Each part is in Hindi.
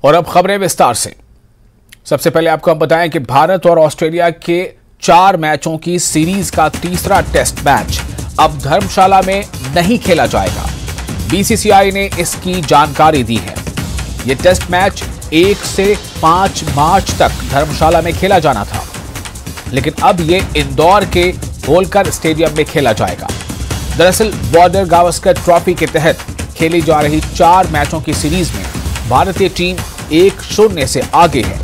और अब खबरें विस्तार से। सबसे पहले आपको हम बताएं कि भारत और ऑस्ट्रेलिया के 4 मैचों की सीरीज का तीसरा टेस्ट मैच अब धर्मशाला में नहीं खेला जाएगा। बीसीसीआई ने इसकी जानकारी दी है। यह टेस्ट मैच 1 से 5 मार्च तक धर्मशाला में खेला जाना था, लेकिन अब यह इंदौर के होलकर स्टेडियम में खेला जाएगा। दरअसल बॉर्डर गावस्कर ट्रॉफी के तहत खेली जा रही 4 मैचों की सीरीज में भारतीय टीम 1-0 से आगे है।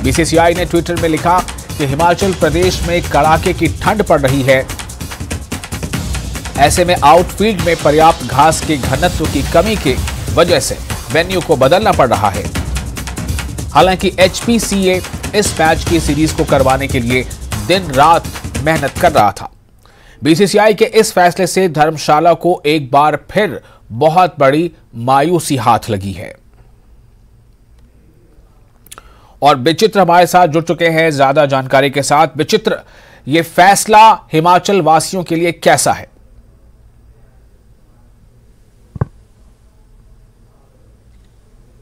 बीसीसीआई ने ट्विटर में लिखा कि हिमाचल प्रदेश में कड़ाके की ठंड पड़ रही है। ऐसे में आउटफील्ड में पर्याप्त घास के घनत्व की कमी की वजह से वेन्यू को बदलना पड़ रहा है। हालांकि एचपीसीए इस मैच की सीरीज को करवाने के लिए दिन रात मेहनत कर रहा था। बीसीसीआई के इस फैसले से धर्मशाला को एक बार फिर बहुत बड़ी मायूसी हाथ लगी है। और विचित्र हमारे साथ जुड़ चुके हैं ज्यादा जानकारी के साथ। विचित्र, यह फैसला हिमाचल वासियों के लिए कैसा है?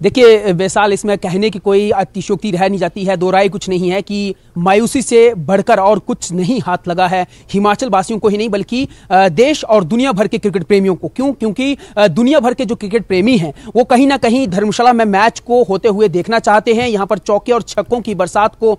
देखिए वैसाल, इसमें कहने की कोई अतिशयोक्ति रह नहीं जाती है, दो राय कुछ नहीं है कि मायूसी से बढ़कर और कुछ नहीं हाथ लगा है हिमाचल वासियों को ही नहीं बल्कि देश और दुनिया भर के क्रिकेट प्रेमियों को। क्यों? क्योंकि दुनिया भर के जो क्रिकेट प्रेमी हैं वो कहीं ना कहीं धर्मशाला में मैच को होते हुए देखना चाहते हैं। यहाँ पर चौके और छक्कों की बरसात को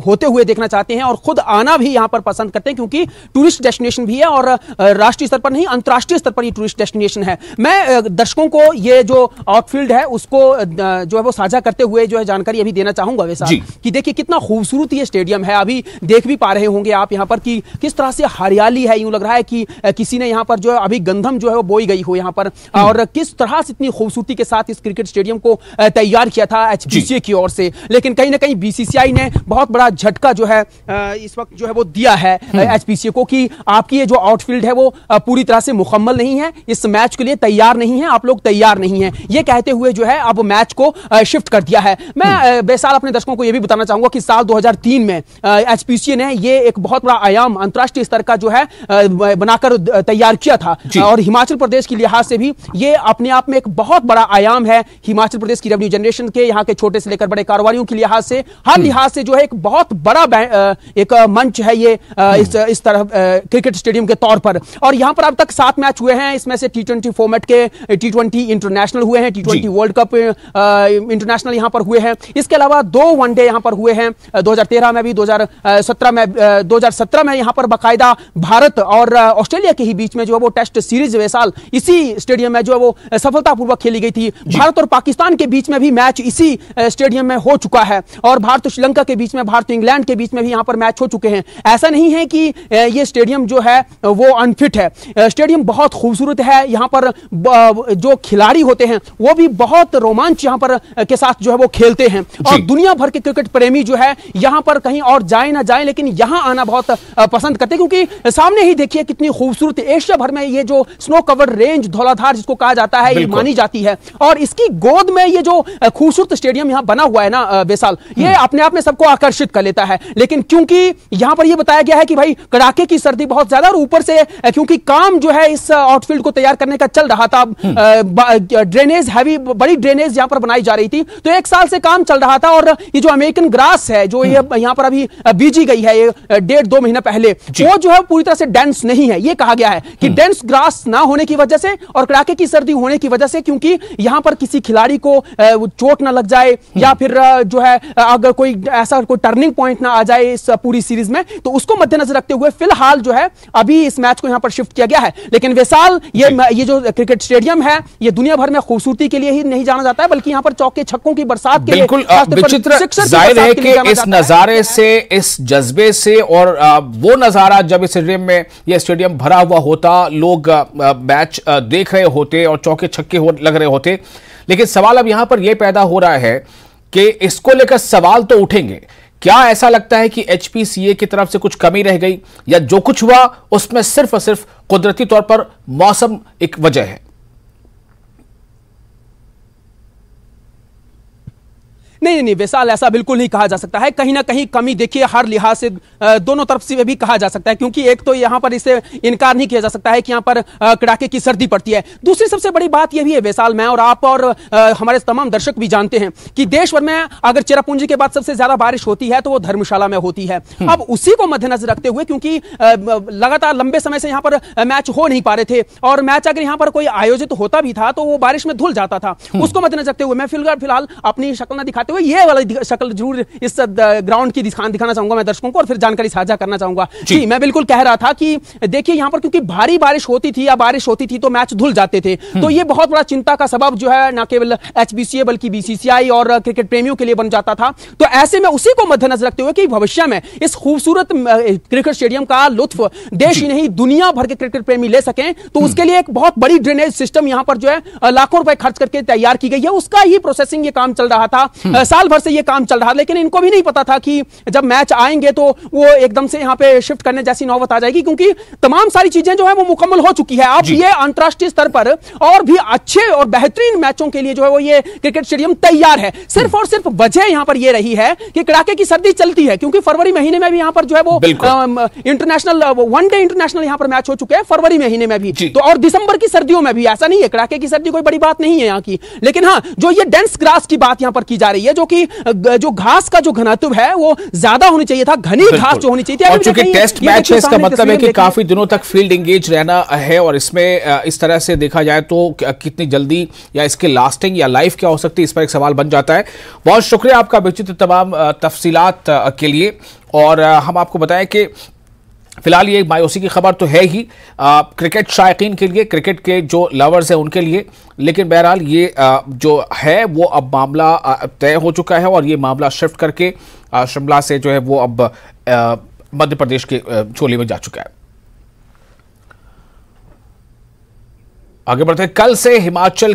होते हुए देखना चाहते हैं और खुद आना भी यहाँ पर पसंद करते हैं, क्योंकि टूरिस्ट डेस्टिनेशन भी है और राष्ट्रीय स्तर पर नहीं अंतर्राष्ट्रीय स्तर पर ये टूरिस्ट डेस्टिनेशन है। मैं दर्शकों को ये जो आउटफील्ड है उसको जो है वो साझा करते हुए जो है जानकारी अभी देना चाहूंगा वैसा कि देखिए कितना खूबसूरत ये स्टेडियम है। अभी देख भी पा रहे होंगे आप यहाँ पर कि किस तरह से हरियाली है। यूं लग रहा है कि किसी ने यहाँ पर जो है अभी गंधम जो है वो बोई गई हो यहाँ पर, और किस तरह से इतनी खूबसूरती के साथ इस क्रिकेट स्टेडियम को तैयार किया था एचपीसीए की ओर से। लेकिन कहीं ना कहीं बीसीसीआई ने बहुत बड़ा झटका जो है इस वक्त जो है वो दिया है एचपीसीए को कि आपकी ये जो आउटफील्ड है वो पूरी तरह से मुकम्मल नहीं है, इस मैच के लिए तैयार नहीं है, आप लोग तैयार नहीं है, ये कहते हुए जो है अब मैच को शिफ्ट कर दिया है। मैं बेसाल अपने दर्शकों को यह भी बताना चाहूंगा कि साल 2003 में एचपीसीए ने ये एक बहुत बड़ा आयाम अंतर्राष्ट्रीय स्तर का जो है बनाकर तैयार किया था और हिमाचल प्रदेश की लिहाज से भी ये अपने आप में एक बहुत बड़ा आयाम है। हिमाचल प्रदेश की रेवेन्यू जनरेशन के, यहाँ के छोटे से लेकर बड़े कारोबारियों की लिहाज से, हर लिहाज से जो है एक बहुत बड़ा एक मंच है ये इस तरह क्रिकेट स्टेडियम के तौर पर। और यहाँ पर अब तक 7 मैच हुए हैं, इसमें से T20 फॉर्मेट के T20 इंटरनेशनल हुए हैं, T20 वर्ल्ड कप इंटरनेशनल यहां पर हुए हैं। इसके अलावा 2 वनडे यहां पर हुए हैं 2013 में भी, 2017 में यहां पर बाकायदा भारत और ऑस्ट्रेलिया के ही बीच में जो है वो टेस्ट सीरीज वैसाल इसी स्टेडियम में जो है वो सफलतापूर्वक खेली गई थी। भारत और पाकिस्तान के बीच में भी मैच इसी स्टेडियम में हो चुका है और भारत और श्रीलंका के बीच में, भारत और इंग्लैंड के बीच में भी यहां पर मैच हो चुके हैं। ऐसा नहीं है कि यह स्टेडियम जो है वो अनफिट है। स्टेडियम बहुत खूबसूरत है, यहां पर जो खिलाड़ी होते हैं वो भी बहुत रोमांच यहां पर के साथ जो है वो खेलते हैं और दुनिया भर के क्रिकेट प्रेमी जो है यहां पर कहीं और जाए ना जाए लेकिन यहां आना बहुत पसंद करते हैं, क्योंकि सामने ही देखिए कितनी खूबसूरत एशिया भर में ये जो स्नो कवर्ड रेंज धौलाधार जिसको कहा जाता है ये मानी जाती है और इसकी गोद में ये जो खूबसूरत स्टेडियम यहां बना हुआ है ना बेसाल, ये अपने आप में सबको आकर्षित कर लेता है। लेकिन क्योंकि यहां पर यह बताया गया है कि भाई कड़ाके की सर्दी बहुत ज्यादा और ऊपर से क्योंकि काम जो है इस आउटफील्ड को तैयार करने का चल रहा था, ड्रेनेज हैवी बड़ी ड्रेनेज यहां पर बनाई जा रही थी, तो 1 साल से काम चल रहा था और ये जो अमेरिकन ग्रास है जो ये यहां पर अभी बीजी गई है ये 1.5-2 महीना पहले, वो जो है पूरी तरह से डेंस नहीं है। ये कहा गया है कि डेंस ग्रास ना होने की वजह से और कड़ाके की सर्दी होने की वजह से, क्योंकि यहां पर किसी खिलाड़ी को चोट ना लग जाए या फिर जो है अगर कोई ऐसा कोई टर्निंग पॉइंट ना आ जाए इस पूरी सीरीज में, तो उसको मद्देनजर रखते हुए फिलहाल जो है अभी इस मैच को यहां पर शिफ्ट किया गया है। लेकिन वैसाल ये जो क्रिकेट स्टेडियम है ये दुनिया भर में खूबसूरती के लिए ही नहीं जाना जाता है बल्कि यहां पर चौके छक्कों की बरसात के लिए विचित्र जाहिर है कि इस नजारे से, इस जज्बे से और वो नजारा जब इस स्टेडियम में यह स्टेडियम भरा हुआ होता, लोग मैच देख रहे होते और चौके छक्के लग रहे होते, लेकिन सवाल अब यहां पर यह पैदा हो रहा है कि इसको लेकर सवाल तो उठेंगे। क्या ऐसा लगता है कि एचपीसीए की तरफ से कुछ कमी रह गई या जो कुछ हुआ उसमें सिर्फ और सिर्फ कुदरती तौर पर मौसम एक वजह है? नहीं नहीं विशाल, ऐसा बिल्कुल नहीं कहा जा सकता है। कहीं ना कहीं कमी देखिए हर लिहाज से दोनों तरफ से भी कहा जा सकता है, क्योंकि एक तो यहां पर इसे इनकार नहीं किया जा सकता है कि यहां पर कड़ाके की सर्दी पड़ती है। दूसरी सबसे बड़ी बात यह भी है विशाल, मैं और आप और हमारे तमाम दर्शक भी जानते हैं कि देश भर में अगर चेरापूंजी के बाद सबसे ज्यादा बारिश होती है तो वो धर्मशाला में होती है। अब उसी को मद्देनजर रखते हुए, क्योंकि लगातार लंबे समय से यहां पर मैच हो नहीं पा रहे थे और मैच अगर यहां पर कोई आयोजित होता भी था तो वो बारिश में धुल जाता था, उसको मद्देनजर रखते हुए मैं फिलहाल अपनी शक्ल न दिखाते हुए ये वाला शक्ल जरूर इस ग्राउंड की दिखाना चाहूंगा मैं दर्शकों को, और फिर जानकारी साझा करना चाहूंगा। जी मैं बिल्कुल कह रहा था कि देखिए यहां पर क्योंकि भारी बारिश होती थी या बारिश होती थी तो मैच धुल जाते थे, तो ये बहुत बड़ा चिंता का सबब जो है ना केवल एचबीसीए बल्कि बीसीसीआई और क्रिकेट प्रेमियों के लिए बन जाता था। तो ऐसे में उसी को मद्देनजर रखते हुए कि भविष्य में इस खूबसूरत क्रिकेट स्टेडियम का लुत्फ देश ही नहीं दुनिया भर के क्रिकेट प्रेमी ले सकें, तो उसके लिए एक बहुत बड़ी ड्रेनेज सिस्टम यहां पर जो है लाखों रुपए खर्च करके तैयार की गई है। उसका ही प्रोसेसिंग ये काम चल रहा था, साल भर से ये काम चल रहा, लेकिन इनको भी नहीं पता था कि जब मैच आएंगे तो वो एकदम से यहां पे शिफ्ट करने जैसी नौबत आ जाएगी, क्योंकि तमाम सारी चीजें जो है वो मुकम्मल हो चुकी है। अब ये अंतरराष्ट्रीय स्तर पर और भी अच्छे और बेहतरीन मैचों के लिए जो है वो ये क्रिकेट स्टेडियम तैयार है। सिर्फ और सिर्फ वजह यहां पर ये रही है कि कड़ाके की सर्दी चलती है, क्योंकि फरवरी महीने में भी यहां पर जो है वो इंटरनेशनल वनडे इंटरनेशनल यहां पर मैच हो चुके हैं फरवरी महीने में भी, तो और दिसंबर की सर्दियों में भी। ऐसा नहीं है कड़ाके की सर्दी कोई बड़ी बात नहीं है यहां की, लेकिन हाँ जो ये डेंस ग्रास की बात यहां पर की जा रही है, जो कि जो घास का जो घनत्व है वो ज्यादा होनी चाहिए था, घनी घास जो होनी चाहिए थी। और चूंकि टेस्ट मैच है इसका मतलब है कि काफी दिनों तक फील्ड एंगेज रहना है, और इसमें इस तरह से देखा जाए तो कितनी जल्दी या इसके लास्टिंग या लाइफ क्या हो सकती है, इस पर एक सवाल बन जाता है। बहुत शुक्रिया आपका विचित्र तमाम तफसीलात के लिए, और हम आपको बताएं कि फिलहाल ये मायूसी की खबर तो है ही क्रिकेट शायकीन के लिए, क्रिकेट के जो लवर्स हैं उनके लिए, लेकिन बहरहाल ये जो है वो अब मामला तय हो चुका है, और ये मामला शिफ्ट करके शिमला से जो है वो अब मध्य प्रदेश के झोली में जा चुका है। आगे बढ़ते हैं, कल से हिमाचल